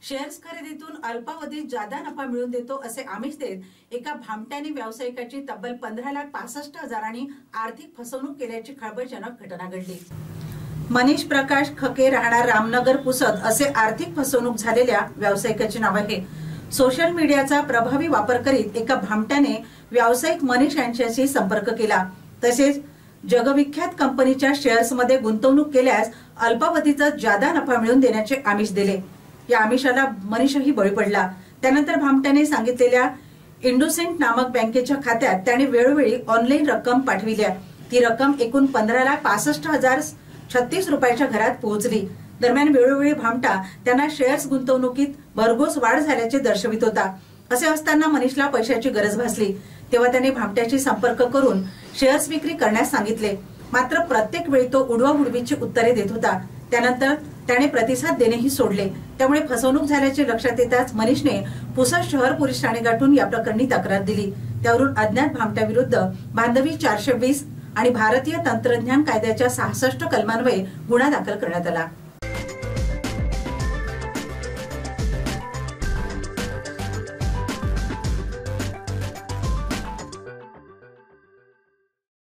Shares खरेदीतून अल्पावधीत जादा नफा मिळवून देतो असे आमिष देत एका भामट्याने व्यावसायिकाची तब्बल 15,65,000 आर्थिक फसवणूक केल्याची खळबळजनक घटना घडली। मनीष प्रकाश खके राहणार रामनगर पुसद असे आर्थिक फसवणूक झालेल्या व्यावसायिकाचे नाव आहे। सोशल मीडियाचा प्रभावी वापर करीत एका भामट्याने व्यावसायिक मनीष यांच्याशी संपर्क केला। तसेच जगविख्यात कंपनीच्या शेअर्समध्ये गुंतवणूक केल्यास अल्पावधीचा जादा नफा मिळवून देण्याचे आमिष दिले। या आमिषाला मनीषही बळी पडला। त्यानंतर भामट्याने सांगितलेल्या इंडोसेंट नामक बँकेच्या खात्यात त्याने वेळोवेळी ऑनलाईन रक्कम पाठविली। ती रक्कम एकूण 15,65,036 रुपयाच्या घरात पोहोचली। दरम्यान वेळोवेळी भामटा त्यांना शेअर्स गुंतवणुकीत भरघोस वाढ झाल्याचे दर्शवित होता। असे असताना मनीषला पैशाची गरज भासली तेव्हा त्याने भामट्याशी संपर्क करून शेअर्स विक्री करण्यास सांगितले। मात्र प्रत्येक वेळी तो उडवाउडवीची उत्तरे देत होता। त्यानंतर त्याने प्रतिसाद देणेही सोडले। त्यामुळे फसवणूक झाल्याचे लक्षात येताच मनीषने पुसद शहर पोलीस ठाणे गाठून या प्रकरणी तक्रार दिली। त्यावरून अज्ञात भामट्याविरुद्ध बांधवी 420 आणि भारतीय तंत्रज्ञान कायद्याच्या 66 कलमान्वये गुन्हा दाखल करण्यात आला।